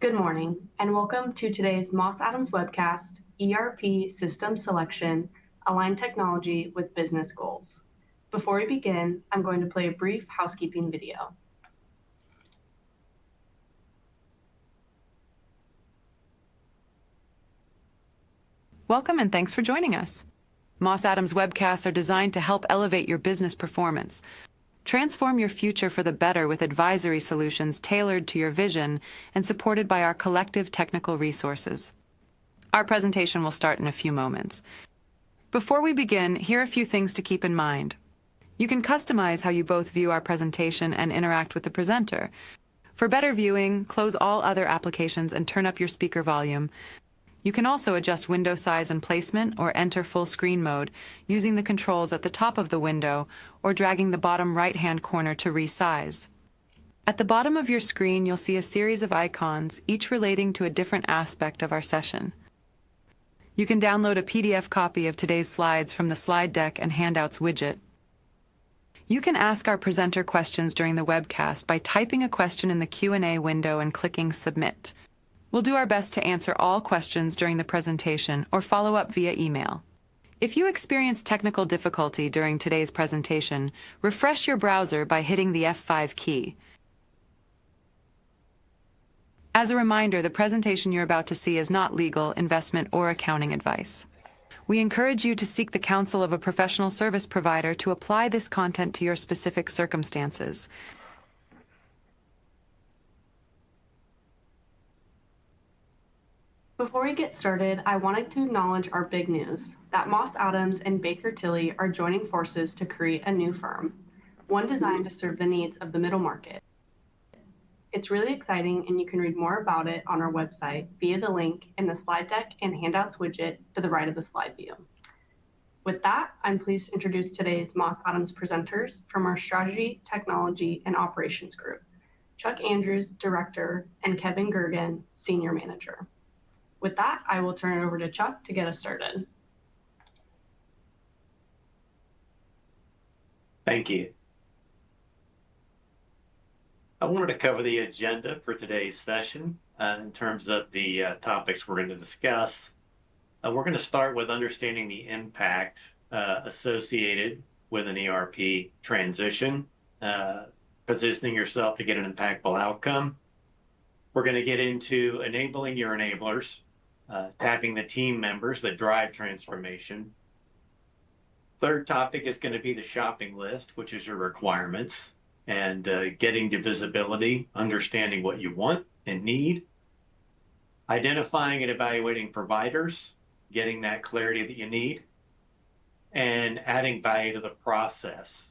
Good morning, and welcome to today's Moss Adams webcast, ERP System Selection, Align Technology with Business Goals. Before we begin, I'm going to play a brief housekeeping video. Welcome and thanks for joining us. Moss Adams webcasts are designed to help elevate your business performance. Transform your future for the better with advisory solutions tailored to your vision and supported by our collective technical resources. Our presentation will start in a few moments. Before we begin, here are a few things to keep in mind. You can customize how you both view our presentation and interact with the presenter. For better viewing, close all other applications and turn up your speaker volume. You can also adjust window size and placement or enter full screen mode using the controls at the top of the window or dragging the bottom right-hand corner to resize. At the bottom of your screen, you'll see a series of icons, each relating to a different aspect of our session. You can download a PDF copy of today's slides from the slide deck and handouts widget. You can ask our presenter questions during the webcast by typing a question in the Q&A window and clicking Submit. We'll do our best to answer all questions during the presentation or follow up via email. If you experience technical difficulty during today's presentation, refresh your browser by hitting the F5 key. As a reminder, the presentation you're about to see is not legal, investment, or accounting advice. We encourage you to seek the counsel of a professional service provider to apply this content to your specific circumstances. Before we get started, I wanted to acknowledge our big news, that Moss Adams and Baker Tilly are joining forces to create a new firm, one designed to serve the needs of the middle market. It's really exciting, and you can read more about it on our website via the link in the slide deck and handouts widget to the right of the slide view. With that, I'm pleased to introduce today's Moss Adams presenters from our Strategy, Technology, and Operations Group, Chuck Andrews, Director, and Kevin Goergen, Senior Manager. With that, I will turn it over to Chuck to get us started. Thank you. I wanted to cover the agenda for today's session in terms of the topics we're going to discuss. We're going to start with understanding the impact associated with an ERP transition, positioning yourself to get an impactful outcome. We're going to get into enabling your enablers, tapping the team members that drive transformation. Third topic is going to be the shopping list, which is your requirements, and getting to visibility, understanding what you want and need, identifying and evaluating providers, getting that clarity that you need, and adding value to the process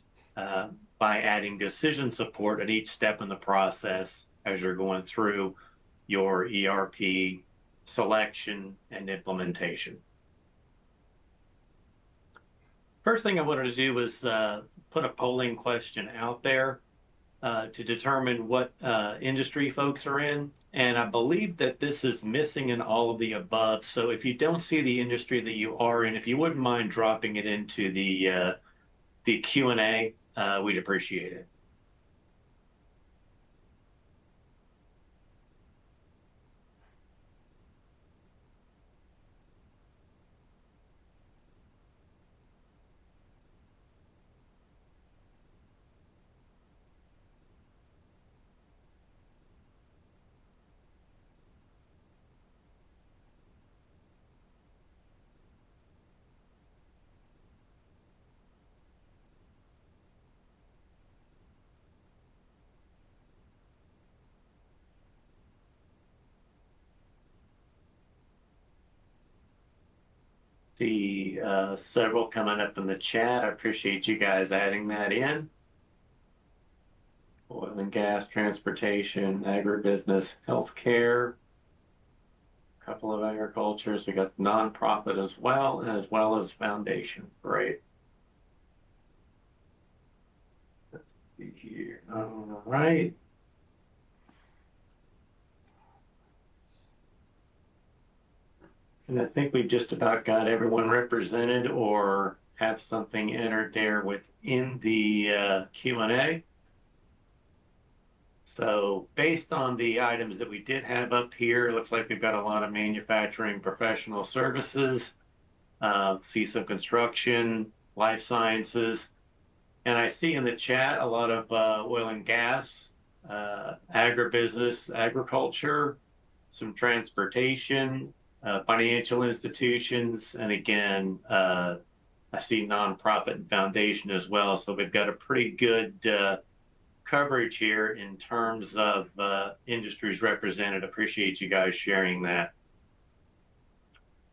by adding decision support at each step in the process as you're going through your ERP selection and implementation. First thing I wanted to do was put a polling question out there to determine what industry folks are in. And I believe that this is missing in all of the above. So if you don't see the industry that you are in, if you wouldn't mind dropping it into the Q&A, we'd appreciate it. See several coming up in the chat. I appreciate you guys adding that in. Oil and gas, transportation, agribusiness, healthcare, a couple of agricultures. We got nonprofit as well as foundation. Great. Let's see here. All right. And I think we've just about got everyone represented or have something entered there within the Q&A. So based on the items that we did have up here, it looks like we've got a lot of manufacturing professional services, see some construction, life sciences, and I see in the chat a lot of oil and gas, agribusiness, agriculture, some transportation, financial institutions, and again, I see nonprofit and foundation as well. So we've got a pretty good coverage here in terms of industries represented. Appreciate you guys sharing that.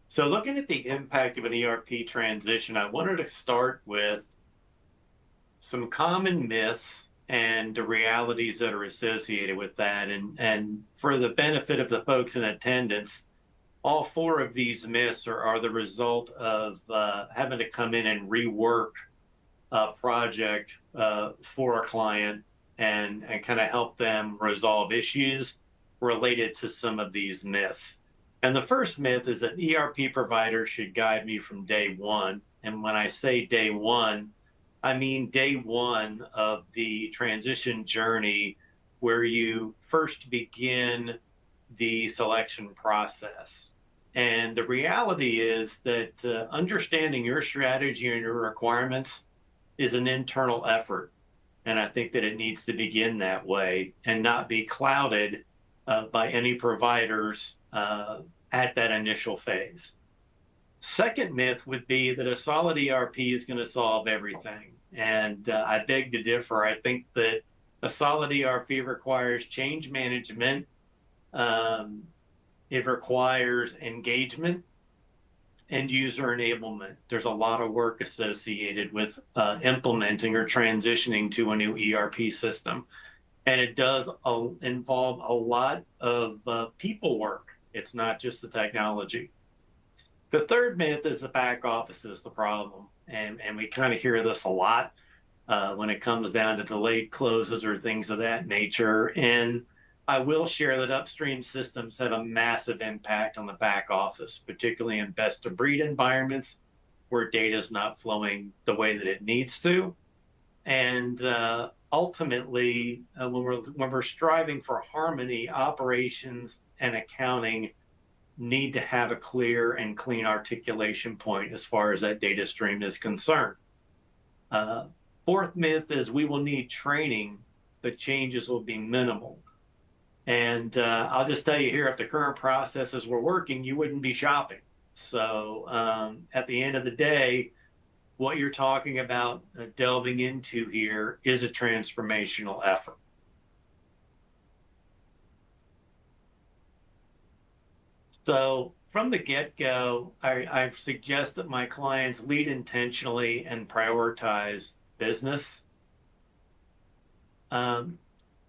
So looking at the impact of an ERP transition, I wanted to start with some common myths and the realities that are associated with that. And for the benefit of the folks in attendance, all four of these myths are the result of having to come in and rework a project for a client and kind of help them resolve issues related to some of these myths. And the first myth is that ERP providers should guide me from day one. And when I say day one, I mean day one of the transition journey where you first begin the selection process. And the reality is that understanding your strategy and your requirements is an internal effort. And I think that it needs to begin that way and not be clouded by any providers at that initial phase. Second myth would be that a solid ERP is going to solve everything. And I beg to differ. I think that a solid ERP requires change management. It requires engagement and user enablement. There's a lot of work associated with implementing or transitioning to a new ERP system. And it does involve a lot of people work. It's not just the technology. The third myth is the back office is the problem. And we kind of hear this a lot when it comes down to delayed closes or things of that nature. And I will share that upstream systems have a massive impact on the back office, particularly in best of breed environments where data is not flowing the way that it needs to. And ultimately, when we're striving for harmony, operations and accounting need to have a clear and clean articulation point as far as that data stream is concerned. Fourth myth is we will need training, but changes will be minimal. And I'll just tell you here, if the current processes were working, you wouldn't be shopping. So at the end of the day, what you're talking about delving into here is a transformational effort. So from the get-go, I suggest that my clients lead intentionally and prioritize business.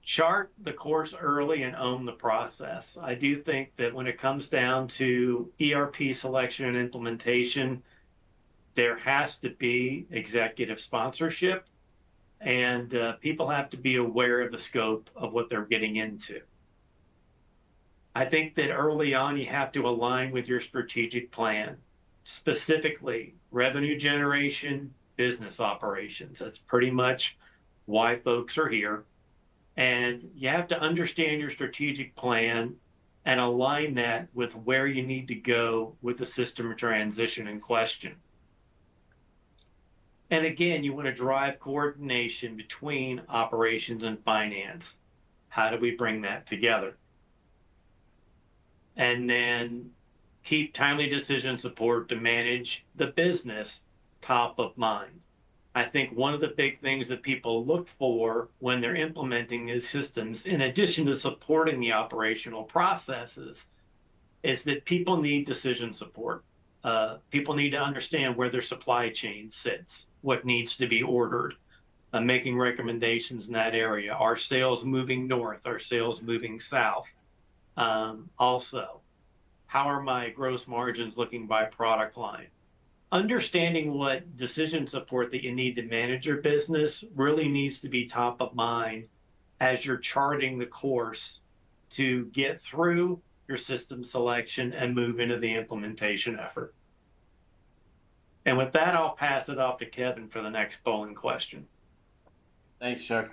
Chart the course early and own the process. I do think that when it comes down to ERP selection and implementation, there has to be executive sponsorship, and people have to be aware of the scope of what they're getting into. I think that early on, you have to align with your strategic plan, specifically revenue generation, business operations. That's pretty much why folks are here. And you have to understand your strategic plan and align that with where you need to go with the system transition in question. And again, you want to drive coordination between operations and finance. How do we bring that together? And then keep timely decision support to manage the business top of mind. I think one of the big things that people look for when they're implementing these systems, in addition to supporting the operational processes, is that people need decision support. People need to understand where their supply chain sits, what needs to be ordered, making recommendations in that area. Are sales moving north? Are sales moving south? Also, how are my gross margins looking by product line? Understanding what decision support that you need to manage your business really needs to be top of mind as you're charting the course to get through your system selection and move into the implementation effort. And with that, I'll pass it off to Kevin for the next polling question. Thanks, Chuck.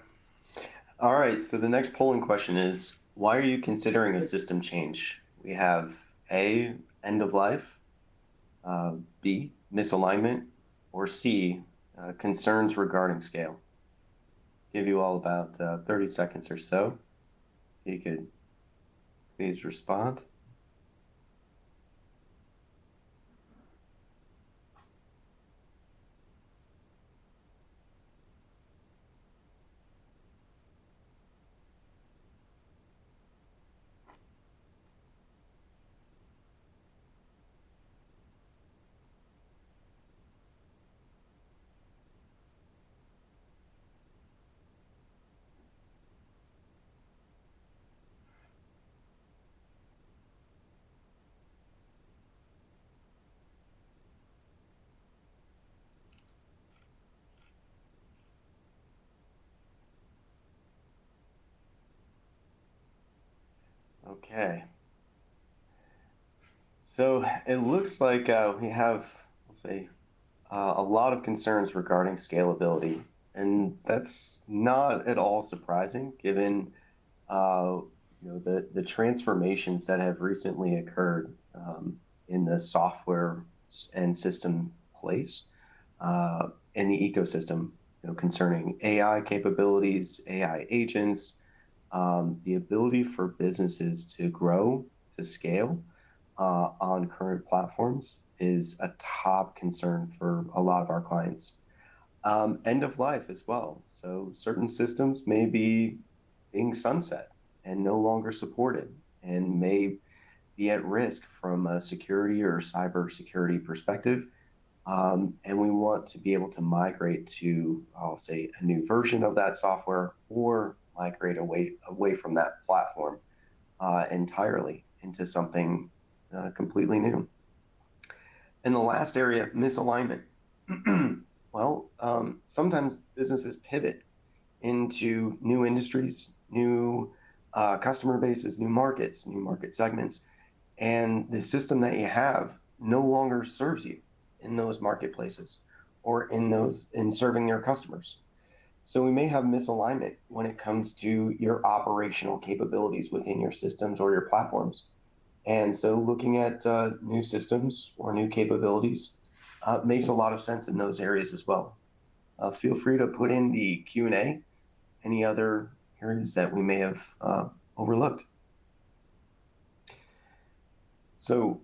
All right, so the next polling question is, why are you considering a system change? We have A, end of life, B, misalignment, or C, concerns regarding scale. Give you all about 30 seconds or so. You could please respond. Okay. So it looks like we have, let's say, a lot of concerns regarding scalability, and that's not at all surprising given the transformations that have recently occurred in the software and system place in the ecosystem, concerning AI capabilities, AI agents, the ability for businesses to grow, to scale on current platforms is a top concern for a lot of our clients. End of life as well. So certain systems may be being sunset and no longer supported and may be at risk from a security or cybersecurity perspective. And we want to be able to migrate to, I'll say, a new version of that software or migrate away from that platform entirely into something completely new. And the last area, misalignment. Well, sometimes businesses pivot into new industries, new customer bases, new market segments, and the system that you have no longer serves you in those marketplaces or in serving your customers. So we may have misalignment when it comes to your operational capabilities within your systems or your platforms. And so looking at new systems or new capabilities makes a lot of sense in those areas as well. Feel free to put in the Q&A any other areas that we may have overlooked. So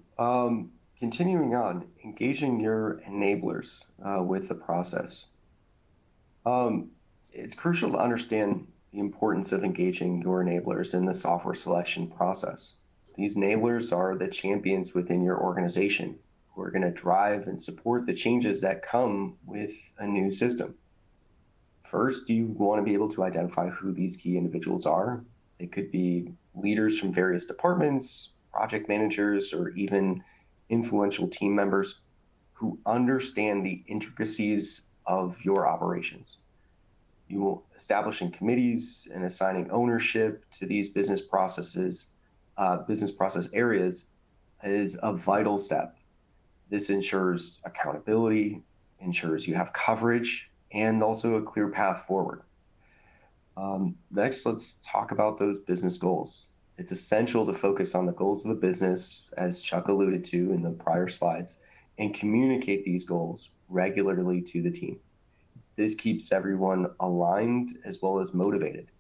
continuing on, engaging your enablers with the process. It's crucial to understand the importance of engaging your enablers in the software selection process. These enablers are the champions within your organization who are going to drive and support the changes that come with a new system. First, you want to be able to identify who these key individuals are. They could be leaders from various departments, project managers, or even influential team members who understand the intricacies of your operations. You will establishing committees and assigning ownership to these business process areas is a vital step. This ensures accountability, ensures you have coverage, and also a clear path forward. Next, let's talk about those business goals. It's essential to focus on the goals of the business, as Chuck alluded to in the prior slides, and communicate these goals regularly to the team. This keeps everyone aligned as well as motivated.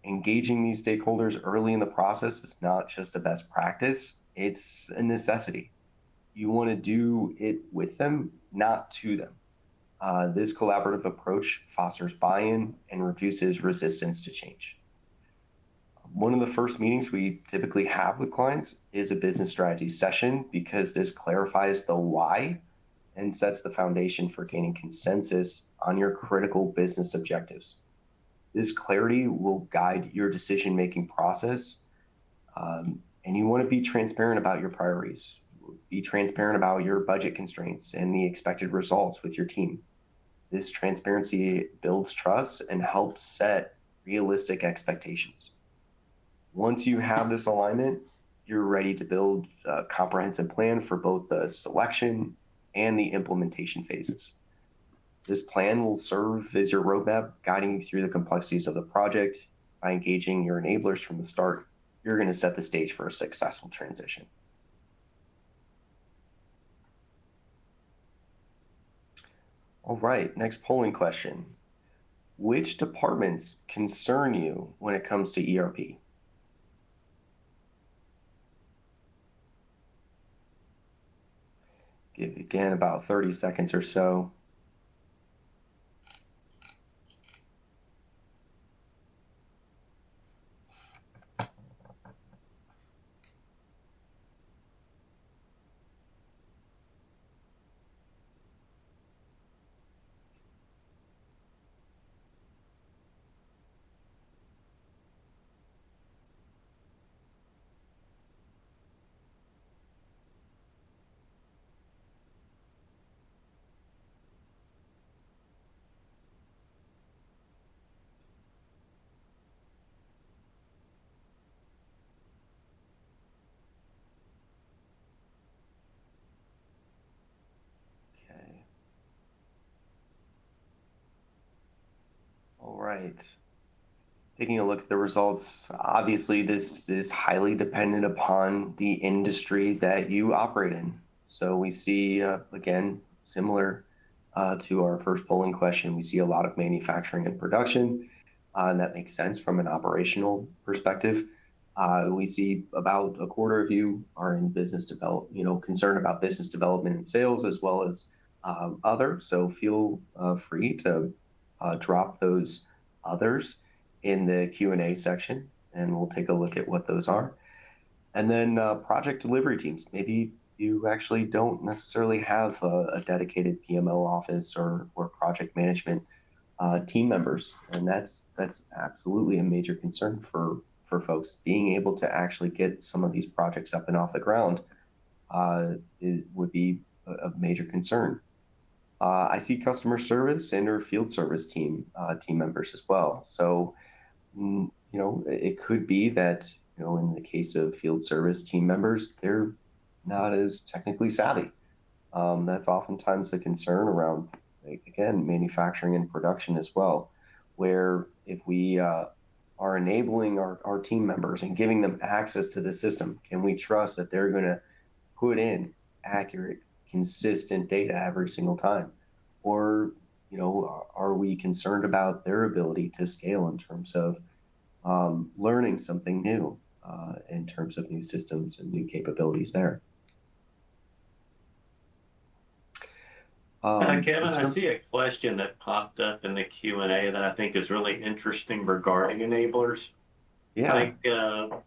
Engaging these stakeholders early in the process is not just a best practice, it's a necessity. You want to do it with them, not to them. This collaborative approach fosters buy-in and reduces resistance to change. One of the first meetings we typically have with clients is a business strategy session because this clarifies the why and sets the foundation for gaining consensus on your critical business objectives. This clarity will guide your decision-making process, and you want to be transparent about your priorities. Be transparent about your budget constraints and the expected results with your team. This transparency builds trust and helps set realistic expectations. Once you have this alignment, you're ready to build a comprehensive plan for both the selection and the implementation phases. This plan will serve as your roadmap, guiding you through the complexities of the project by engaging your enablers from the start, you're going to set the stage for a successful transition. All right, next polling question. Which departments concern you when it comes to ERP? Give again about 30 seconds or so. Okay. All right. Taking a look at the results, obviously this is highly dependent upon the industry that you operate in. So we see, again, similar to our first polling question, we see a lot of manufacturing and production, and that makes sense from an operational perspective. We see about a quarter of you are in business development, concerned about business development and sales as well as other. So feel free to drop those others in the Q&A section, and we'll take a look at what those are. And then project delivery teams. Maybe you actually don't necessarily have a dedicated PMO office or project management team members, and that's absolutely a major concern for folks. Being able to actually get some of these projects up and off the ground would be a major concern. I see customer service and or field service team members as well. So, it could be that, in the case of field service team members, they're not as technically savvy. That's oftentimes a concern around, again, manufacturing and production as well, where if we are enabling our team members and giving them access to the system, can we trust that they're going to put in accurate, consistent data every single time? Or, are we concerned about their ability to scale in terms of learning something new in terms of new systems and new capabilities there? Kevin, I see a question that popped up in the Q&A that I think is really interesting regarding enablers. Yeah. Like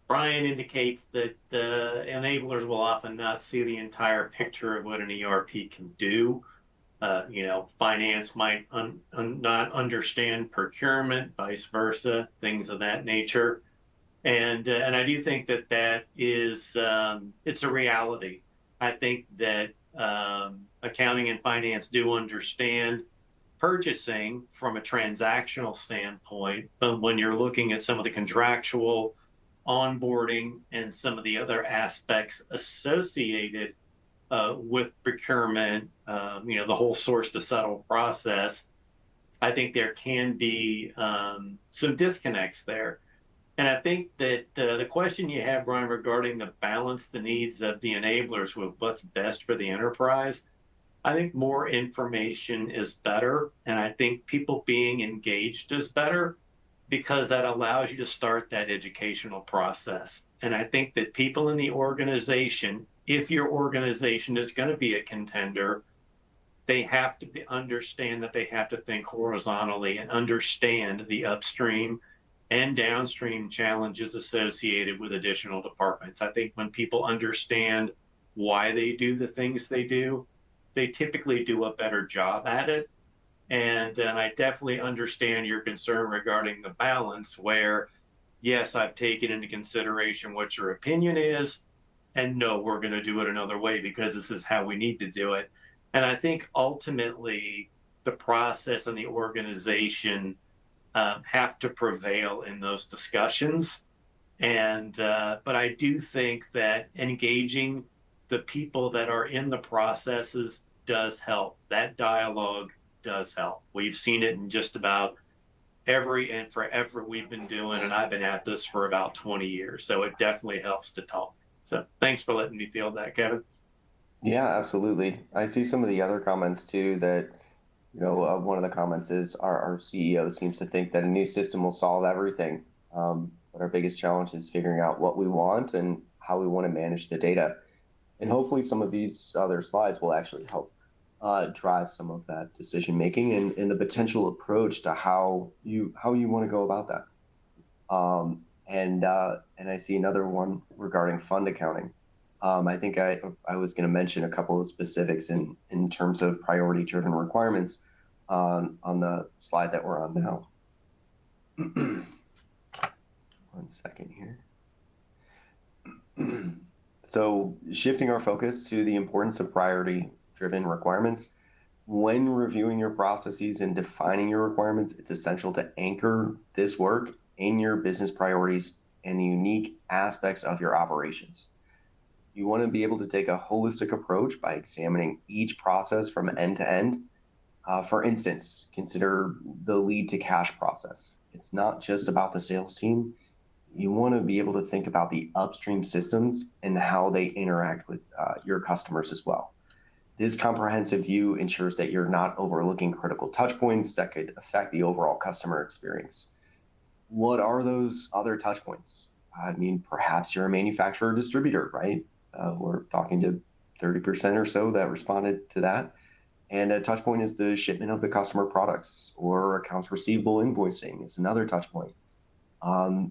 Brian indicates that enablers will often not see the entire picture of what an ERP can do. Finance might not understand procurement, vice versa, things of that nature. And I do think that is, it's a reality. I think that accounting and finance do understand purchasing from a transactional standpoint, but when you're looking at some of the contractual onboarding and some of the other aspects associated with procurement, the whole source to settle process, I think there can be some disconnects there. And I think that the question you have, Brian, regarding the balance, the needs of the enablers with what's best for the enterprise, I think more information is better. And I think people being engaged is better because that allows you to start that educational process. And I think that people in the organization, if your organization is going to be a contender, they have to understand that they have to think horizontally and understand the upstream and downstream challenges associated with additional departments. I think when people understand why they do the things they do, they typically do a better job at it. And I definitely understand your concern regarding the balance where, yes, I've taken into consideration what your opinion is, and no, we're going to do it another way because this is how we need to do it. And I think ultimately the process and the organization have to prevail in those discussions. And but I do think that engaging the people that are in the processes does help. That dialogue does help. We've seen it in just about and forever we've been doing, and I've been at this for about 20 years. So it definitely helps to talk. So thanks for letting me feel that, Kevin. Yeah, absolutely. I see some of the other comments too that, one of the comments is our CEO seems to think that a new system will solve everything. But our biggest challenge is figuring out what we want and how we want to manage the data. And hopefully some of these other slides will actually help drive some of that decision making and the potential approach to how you want to go about that. And I see another one regarding fund accounting. I think I was going to mention a couple of specifics in terms of priority driven requirements on the slide that we're on now. 1 second here. So shifting our focus to the importance of priority driven requirements. When reviewing your processes and defining your requirements, it's essential to anchor this work in your business priorities and the unique aspects of your operations. You want to be able to take a holistic approach by examining each process from end to end. For instance, consider the lead to cash process. It's not just about the sales team. You want to be able to think about the upstream systems and how they interact with your customers as well. This comprehensive view ensures that you're not overlooking critical touch points that could affect the overall customer experience. What are those other touch points? I mean, perhaps you're a manufacturer or distributor, right? We're talking to 30% or so that responded to that. And a touch point is the shipment of the customer products, or accounts receivable invoicing is another touch point.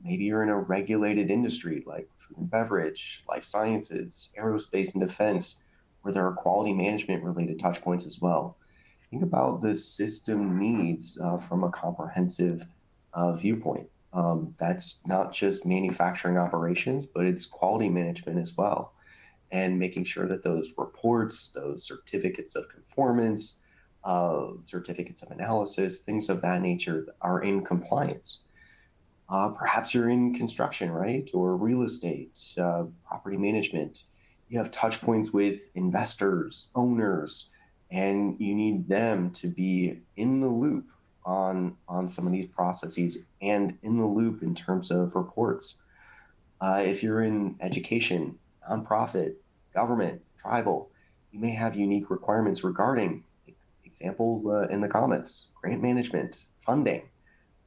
Maybe you're in a regulated industry like food and beverage, life sciences, aerospace and defense, where there are quality management related touch points as well. Think about the system needs from a comprehensive viewpoint. That's not just manufacturing operations, but it's quality management as well. And making sure that those reports, those certificates of conformance, certificates of analysis, things of that nature are in compliance. Perhaps you're in construction, right? Or real estate, property management. You have touch points with investors, owners, and you need them to be in the loop on some of these processes and in the loop in terms of reports. If you're in education, nonprofit, government, tribal, you may have unique requirements regarding, example in the comments, grant management, funding,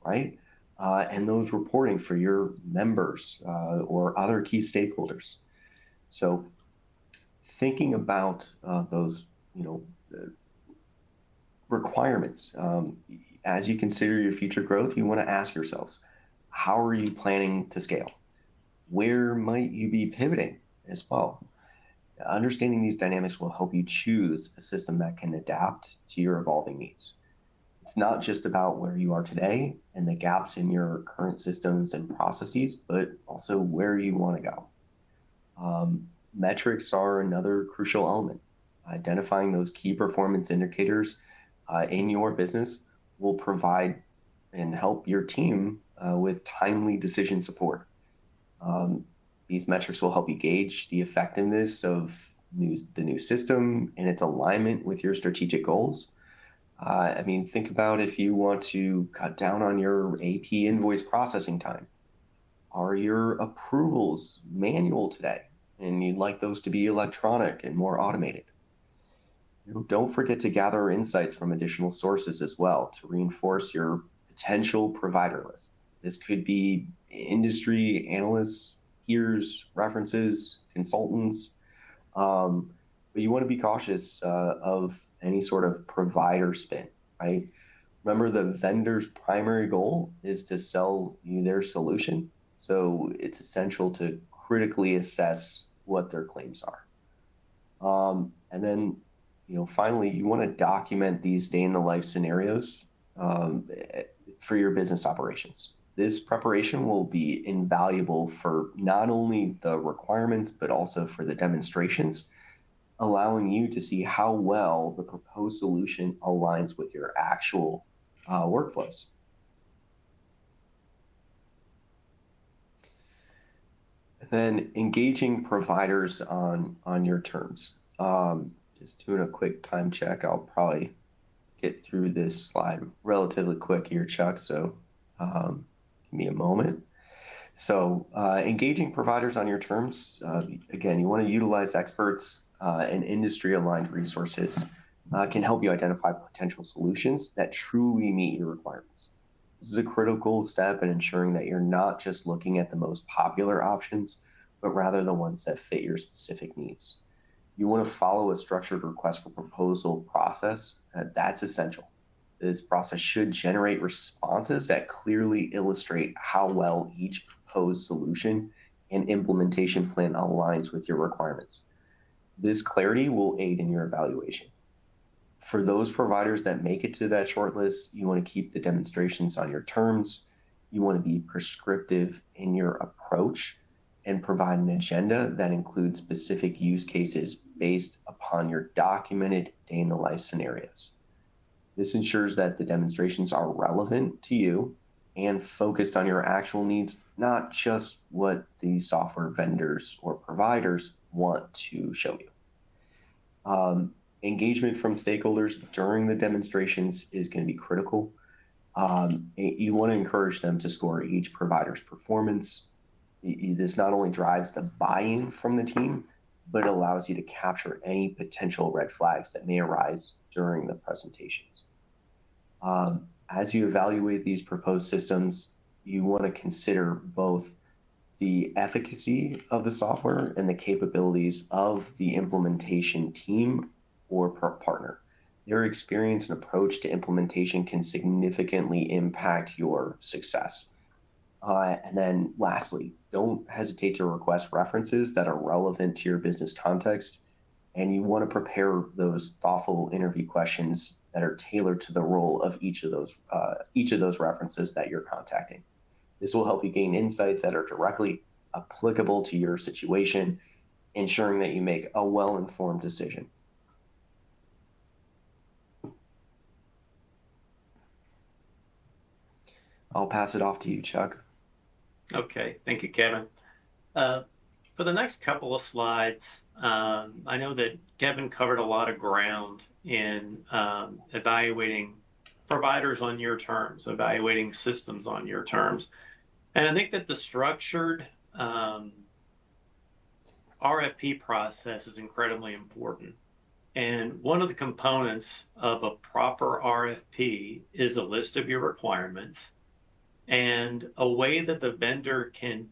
right? And those reporting for your members or other key stakeholders. So thinking about those, requirements, as you consider your future growth, you want to ask yourselves, how are you planning to scale? Where might you be pivoting as well? Understanding these dynamics will help you choose a system that can adapt to your evolving needs. It's not just about where you are today and the gaps in your current systems and processes, but also where you want to go. Metrics are another crucial element. Identifying those key performance indicators in your business will provide and help your team with timely decision support. These metrics will help you gauge the effectiveness of the new system and its alignment with your strategic goals. I mean, think about if you want to cut down on your AP invoice processing time. Are your approvals manual today? And you'd like those to be electronic and more automated. Don't forget to gather insights from additional sources as well to reinforce your potential provider list. This could be industry analysts, peers, references, consultants. But you want to be cautious of any sort of provider spin, right? Remember, the vendor's primary goal is to sell you their solution. So it's essential to critically assess what their claims are. And then, finally, you want to document these day in the life scenarios for your business operations. This preparation will be invaluable for not only the requirements, but also for the demonstrations, allowing you to see how well the proposed solution aligns with your actual workflows. And then engaging providers on your terms. Just doing a quick time check. I'll probably get through this slide relatively quick here, Chuck. So Give me a moment. So engaging providers on your terms, again, you want to utilize experts and industry-aligned resources can help you identify potential solutions that truly meet your requirements. This is a critical step in ensuring that you're not just looking at the most popular options, but rather the ones that fit your specific needs. You want to follow a structured request for proposal process. That's essential. This process should generate responses that clearly illustrate how well each proposed solution and implementation plan aligns with your requirements. This clarity will aid in your evaluation. For those providers that make it to that shortlist, you want to keep the demonstrations on your terms. You want to be prescriptive in your approach and provide an agenda that includes specific use cases based upon your documented day in the life scenarios. This ensures that the demonstrations are relevant to you and focused on your actual needs, not just what the software vendors or providers want to show you. Engagement from stakeholders during the demonstrations is going to be critical. You want to encourage them to score each provider's performance. This not only drives the buy-in from the team, but it allows you to capture any potential red flags that may arise during the presentations. As you evaluate these proposed systems, you want to consider both the efficacy of the software and the capabilities of the implementation team or partner. Their experience and approach to implementation can significantly impact your success. And then lastly, don't hesitate to request references that are relevant to your business context. And you want to prepare those thoughtful interview questions that are tailored to the role of each of those references that you're contacting. This will help you gain insights that are directly applicable to your situation, ensuring that you make a well-informed decision. I'll pass it off to you, Chuck. Okay, thank you, Kevin. For the next couple of slides, I know that Kevin covered a lot of ground in evaluating providers on your terms, evaluating systems on your terms. And I think that the structured RFP process is incredibly important. And one of the components of a proper RFP is a list of your requirements and a way that the vendor can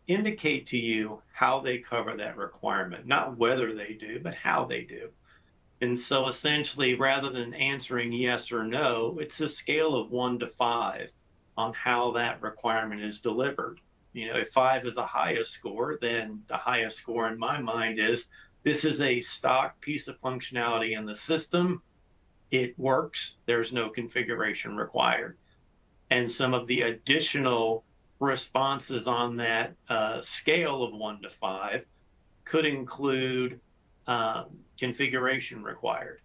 indicate to you how they cover that requirement, not whether they do, but how they do. And so essentially, rather than answering yes or no, it's a scale of 1 to 5 on how that requirement is delivered. You know, if 5 is the highest score, then the highest score in my mind is this is a stock piece of functionality in the system. It works. There's no configuration required. And some of the additional responses on that scale of 1 to 5 could include configuration required.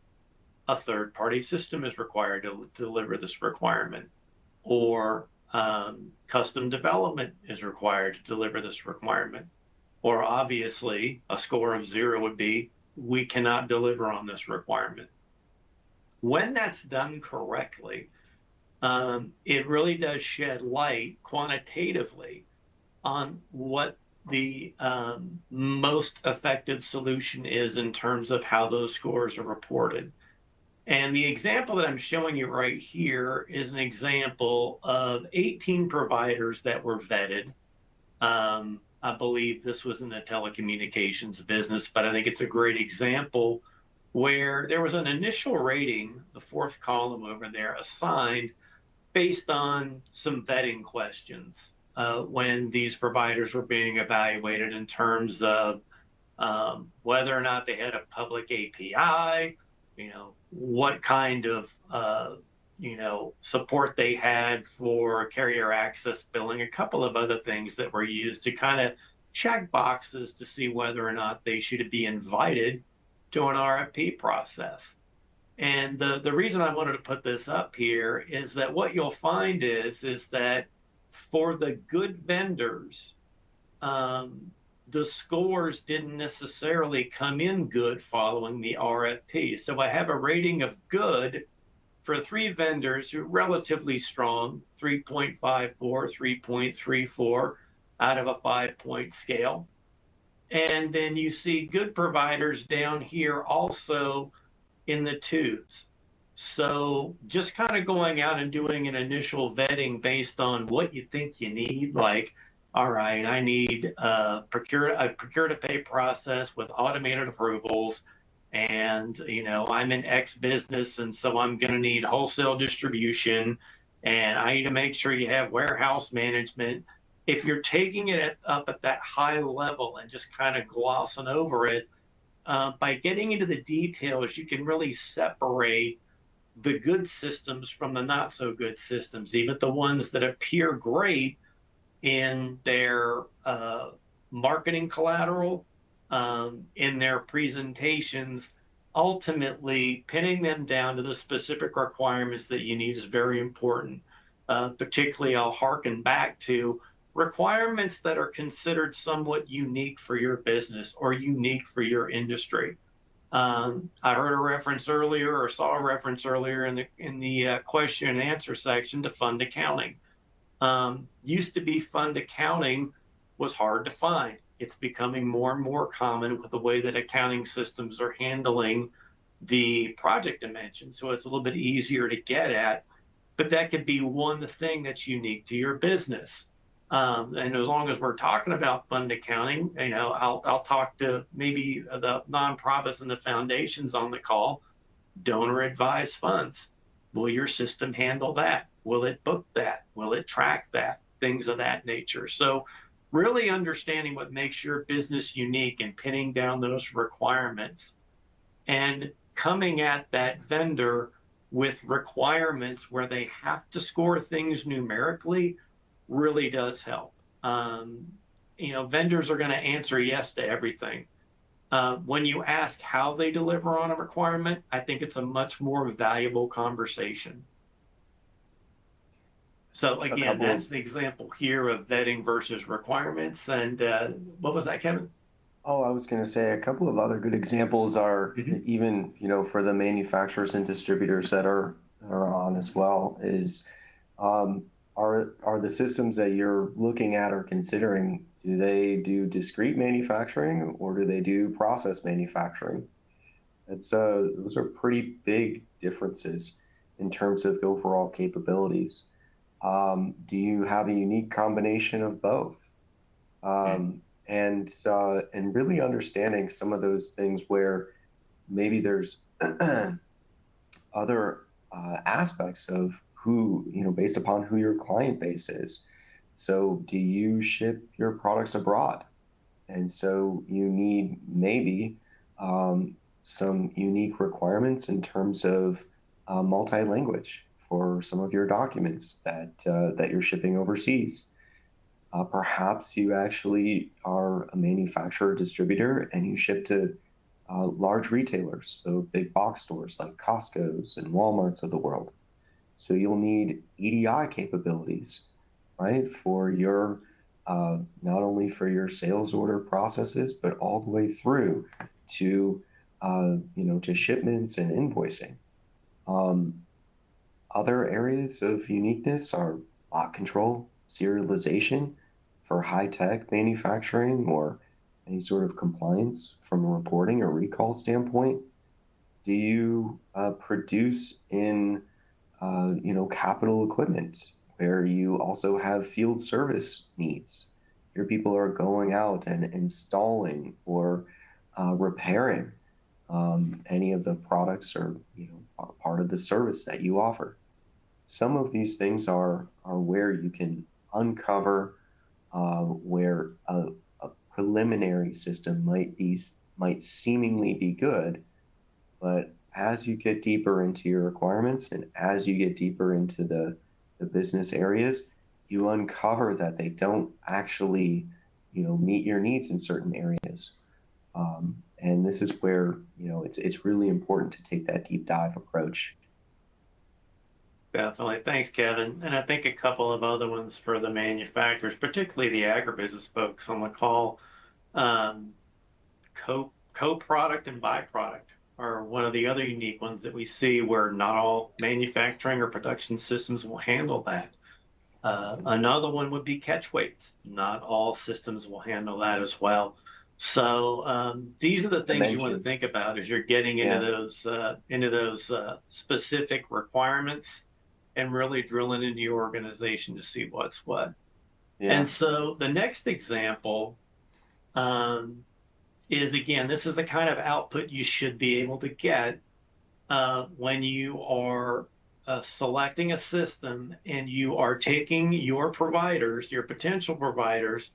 A third-party system is required to deliver this requirement, or custom development is required to deliver this requirement. Or obviously, a score of 0 would be, we cannot deliver on this requirement. When that's done correctly, it really does shed light quantitatively on what the most effective solution is in terms of how those scores are reported. And the example that I'm showing you right here is an example of 18 providers that were vetted. I believe this was in the telecommunications business, but I think it's a great example where there was an initial rating, the fourth column over there, assigned based on some vetting questions when these providers were being evaluated in terms of whether or not they had a public API, you know, what kind of support they had for carrier access billing, a couple of other things that were used to kind of check boxes to see whether or not they should be invited to an RFP process. And the reason I wanted to put this up here is that what you'll find is that for the good vendors, the scores didn't necessarily come in good following the RFP. So I have a rating of good for three vendors who are relatively strong, 3.54, 3.34 out of a 5-point scale. And then you see good providers down here also in the twos. So just kind of going out and doing an initial vetting based on what you think you need, like, all right, I need a procure-to-pay process with automated approvals, and I'm in X business, and so I'm going to need wholesale distribution, and I need to make sure you have warehouse management. If you're taking it up at that high level and just kind of glossing over it, by getting into the details, you can really separate the good systems from the not so good systems, even the ones that appear great in their marketing collateral, in their presentations. Ultimately, pinning them down to the specific requirements that you need is very important. Particularly, I'll harken back to requirements that are considered somewhat unique for your business or unique for your industry. I heard a reference earlier, or saw a reference earlier in the question and answer section to fund accounting. Used to be fund accounting was hard to find. It's becoming more and more common with the way that accounting systems are handling the project dimension. So it's a little bit easier to get at, but that could be one thing that's unique to your business. And as long as we're talking about fund accounting, I'll talk to maybe the nonprofits and the foundations on the call. Donor advised funds. Will your system handle that? Will it book that? Will it track that? Things of that nature. So really understanding what makes your business unique and pinning down those requirements and coming at that vendor with requirements where they have to score things numerically really does help. Vendors are going to answer yes to everything. When you ask how they deliver on a requirement, I think it's a much more valuable conversation. So again, that's the example here of vetting versus requirements. And what was that, Kevin? Oh, I was going to say a couple of other good examples are even, for the manufacturers and distributors that are on as well is, are the systems that you're looking at or considering, do they do discrete manufacturing or do they do process manufacturing? Those are pretty big differences in terms of overall capabilities. Do you have a unique combination of both? And really understanding some of those things where maybe there's other aspects of who, based upon who your client base is. So do you ship your products abroad? And so you need maybe some unique requirements in terms of multi-language for some of your documents that you're shipping overseas. Perhaps you actually are a manufacturer distributor and you ship to large retailers, so big box stores like Costco's and Walmart's of the world. So you'll need EDI capabilities, right, for your not only for your sales order processes, but all the way through to to shipments and invoicing. Other areas of uniqueness are lot control, serialization for high-tech manufacturing or any sort of compliance from a reporting or recall standpoint. Do you produce in capital equipment where you also have field service needs? Your people are going out and installing or repairing any of the products or part of the service that you offer. Some of these things are where you can uncover where a preliminary system might seemingly be good, but as you get deeper into your requirements and as you get deeper into the business areas, you uncover that they don't actually meet your needs in certain areas. And this is where it's really important to take that deep dive approach. Definitely. Thanks, Kevin. And I think a couple of other ones for the manufacturers, particularly the agribusiness folks on the call, co-product and byproduct. are one of the other unique ones that we see where not all manufacturing or production systems will handle that. Another one would be catch weights. Not all systems will handle that as well. So these are the things you want to think about as you're getting into those specific requirements and really drilling into your organization to see what's what. Yeah. And so the next example is, again, this is the kind of output you should be able to get when you are selecting a system and you are taking your providers, your potential providers,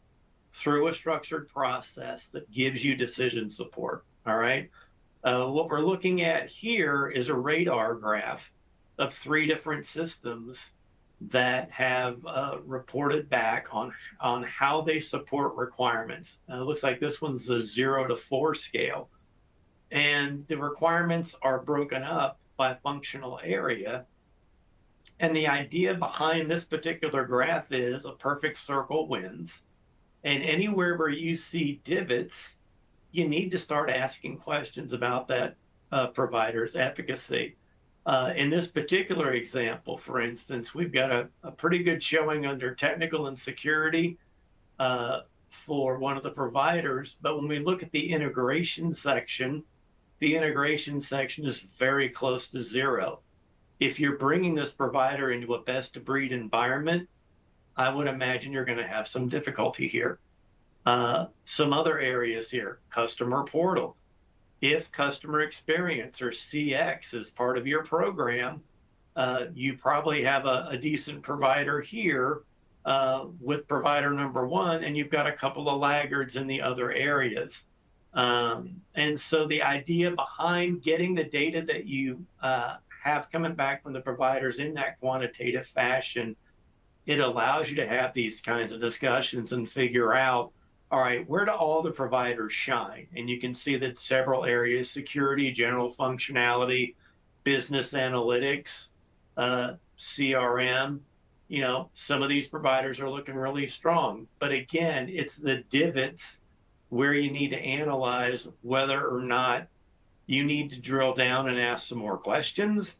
through a structured process that gives you decision support. All right. What we're looking at here is a radar graph of 3 different systems that have reported back on how they support requirements. It looks like this one's a 0 to 4 scale. And the requirements are broken up by functional area. And the idea behind this particular graph is a perfect circle wins. And anywhere where you see divots, you need to start asking questions about that provider's efficacy. In this particular example, for instance, we've got a pretty good showing under technical and security for one of the providers. But when we look at the integration section is very close to 0. If you're bringing this provider into a best of breed environment, I would imagine you're going to have some difficulty here. Some other areas here, customer portal. If customer experience or CX is part of your program, you probably have a decent provider here with provider number 1, and you've got a couple of laggards in the other areas. And so the idea behind getting the data that you have coming back from the providers in that quantitative fashion, it allows you to have these kinds of discussions and figure out, all right, where do all the providers shine? And you can see that several areas: security, general functionality, business analytics, CRM, some of these providers are looking really strong. But again, it's the divots where you need to analyze whether or not you need to drill down and ask some more questions,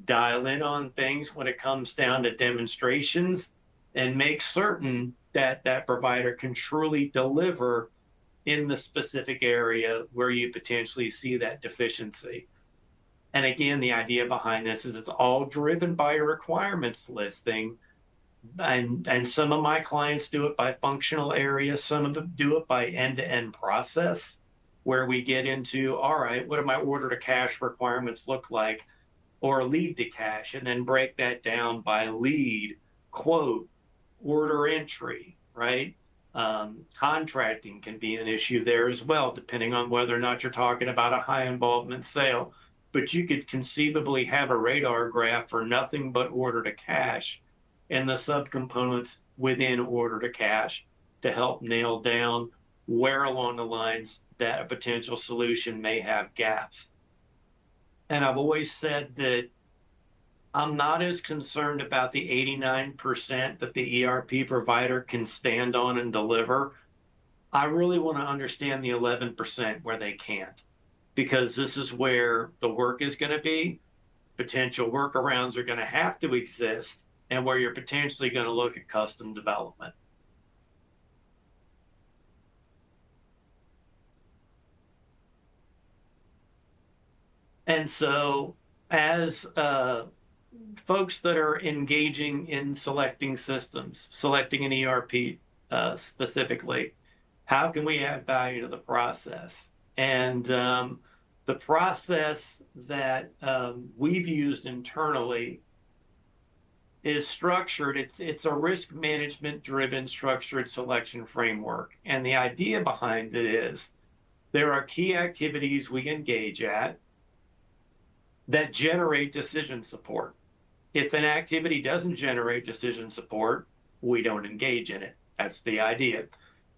dial in on things when it comes down to demonstrations, and make certain that that provider can truly deliver in the specific area where you potentially see that deficiency. And again, the idea behind this is it's all driven by a requirements listing. And some of my clients do it by functional area. Some of them do it by end-to-end process, where we get into, all right, what do my order to cash requirements look like, or lead to cash, and then break that down by lead, quote, order entry, right? Contracting can be an issue there as well, depending on whether or not you're talking about a high involvement sale. But you could conceivably have a radar graph for nothing but order to cash and the subcomponents within order to cash to help nail down where along the lines that a potential solution may have gaps. And I've always said that I'm not as concerned about the 89% that the ERP provider can stand on and deliver. I really want to understand the 11% where they can't, because this is where the work is going to be. Potential workarounds are going to have to exist, and where you're potentially going to look at custom development. And so as folks that are engaging in selecting systems, selecting an ERP specifically, how can we add value to the process? And the process that we've used internally is structured. It's a risk management driven structured selection framework. And the idea behind it is there are key activities we engage at that generate decision support. If an activity doesn't generate decision support, we don't engage in it. That's the idea.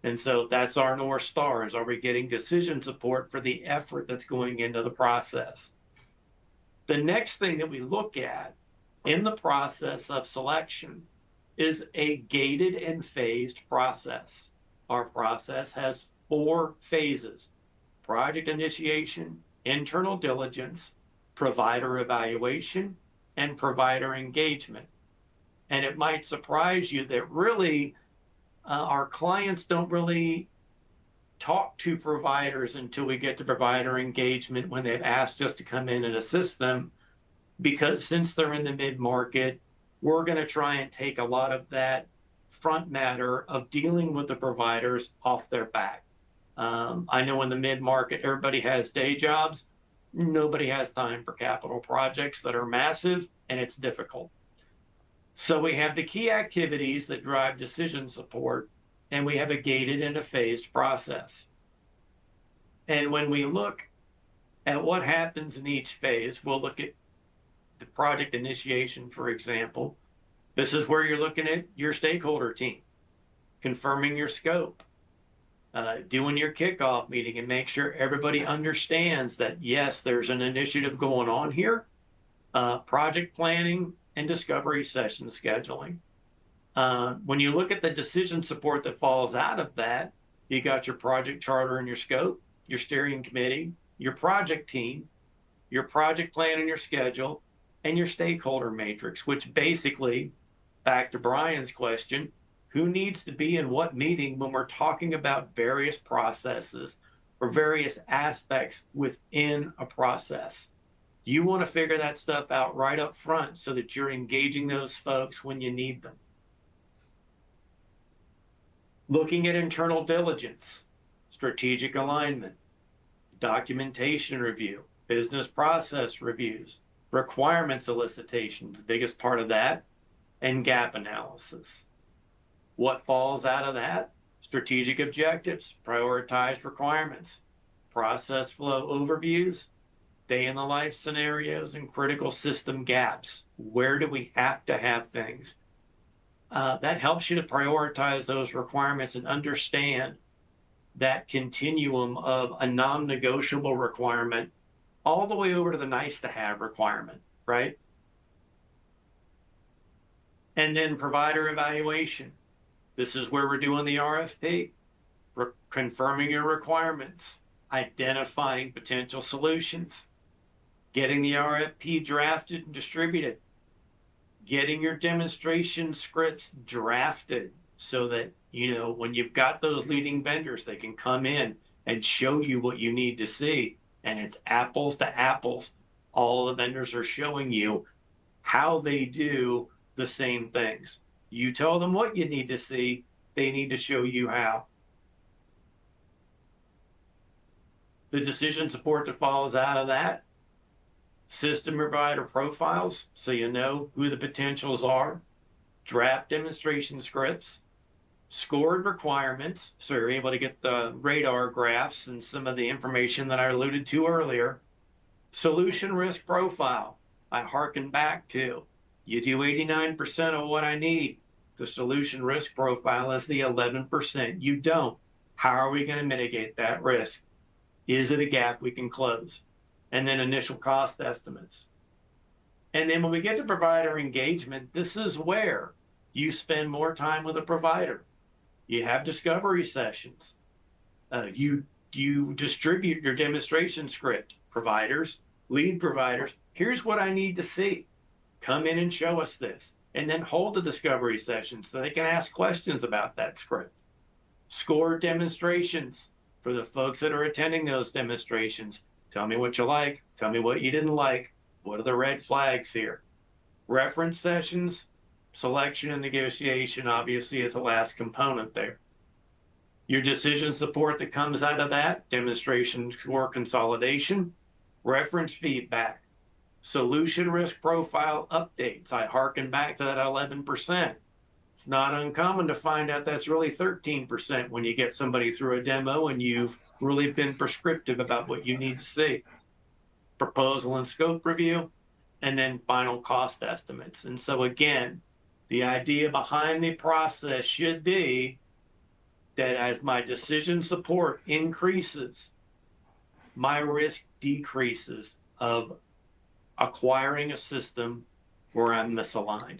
And so that's our North Star, is, are we getting decision support for the effort that's going into the process? The next thing that we look at in the process of selection is a gated and phased process. Our process has 4 phases: project initiation, internal diligence, provider evaluation, and provider engagement. And it might surprise you that really our clients don't really talk to providers until we get to provider engagement when they've asked us to come in and assist them, because since they're in the mid-market, we're going to try and take a lot of that front matter of dealing with the providers off their back. I know in the mid-market, everybody has day jobs. Nobody has time for capital projects that are massive, and it's difficult. So we have the key activities that drive decision support, and we have a gated and a phased process. And when we look at what happens in each phase, we'll look at the project initiation, for example. This is where you're looking at your stakeholder team, confirming your scope, doing your kickoff meeting and make sure everybody understands that, yes, there's an initiative going on here, project planning and discovery session scheduling. When you look at the decision support that falls out of that, you got your project charter and your scope, your steering committee, your project team, your project plan and your schedule, and your stakeholder matrix, which basically, back to Brian's question, who needs to be in what meeting when we're talking about various processes or various aspects within a process? You want to figure that stuff out right up front so that you're engaging those folks when you need them. Looking at internal diligence, strategic alignment, documentation review, business process reviews, requirement solicitation, the biggest part of that, and gap analysis. What falls out of that? Strategic objectives, prioritized requirements, process flow overviews, day in the life scenarios, and critical system gaps. Where do we have to have things? That helps you to prioritize those requirements and understand that continuum of a non-negotiable requirement all the way over to the nice to have requirement, right? And then provider evaluation. This is where we're doing the RFP, confirming your requirements, identifying potential solutions, getting the RFP drafted and distributed, getting your demonstration scripts drafted so that, you know, when you've got those leading vendors, they can come in and show you what you need to see. And it's apples to apples. All the vendors are showing you how they do the same things. You tell them what you need to see, they need to show you how. The decision support that follows out of that, system provider profiles, so you know who the potentials are, draft demonstration scripts, scored requirements, so you're able to get the radar graphs and some of the information that I alluded to earlier, solution risk profile. I hearken back to, you do 89% of what I need. The solution risk profile is the 11% you don't. How are we going to mitigate that risk? Is it a gap we can close? And then initial cost estimates. And then when we get to provider engagement, this is where you spend more time with a provider. You have discovery sessions. You distribute your demonstration script. Providers, lead providers, here's what I need to see. Come in and show us this. And then hold the discovery session so they can ask questions about that script. Score demonstrations for the folks that are attending those demonstrations. Tell me what you like. Tell me what you didn't like. What are the red flags here? Reference sessions, selection and negotiation obviously is the last component there. Your decision support that comes out of that, demonstration score consolidation, reference feedback, solution risk profile updates. I hearken back to that 11%. It's not uncommon to find out that's really 13% when you get somebody through a demo and you've really been prescriptive about what you need to see. Proposal and scope review, and then final cost estimates. And so again, the idea behind the process should be that as my decision support increases, my risk decreases of acquiring a system where I'm misaligned.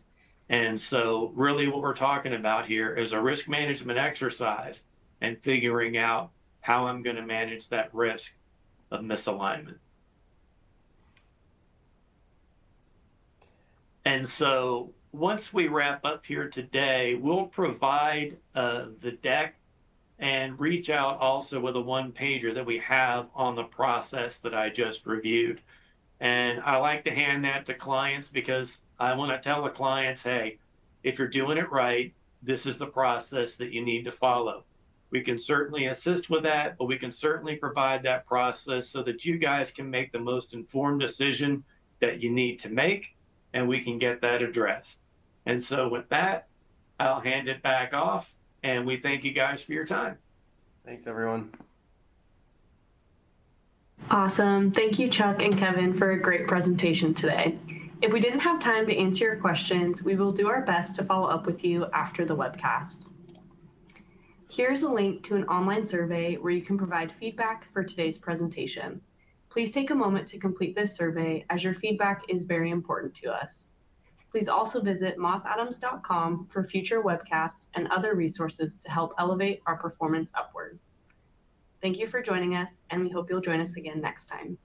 And so really what we're talking about here is a risk management exercise and figuring out how I'm going to manage that risk of misalignment. And so once we wrap up here today, we'll provide the deck and reach out also with a one-pager that we have on the process that I just reviewed. And I like to hand that to clients because I want to tell the clients, hey, if you're doing it right, this is the process that you need to follow. We can certainly assist with that, but we can certainly provide that process so that you guys can make the most informed decision that you need to make, and we can get that addressed. And so with that, I'll hand it back off, and we thank you guys for your time. Thanks, everyone. Awesome. Thank you, Chuck and Kevin, for a great presentation today. If we didn't have time to answer your questions, we will do our best to follow up with you after the webcast. Here's a link to an online survey where you can provide feedback for today's presentation. Please take a moment to complete this survey as your feedback is very important to us. Please also visit mossadams.com for future webcasts and other resources to help elevate our performance upward. Thank you for joining us, and we hope you'll join us again next time.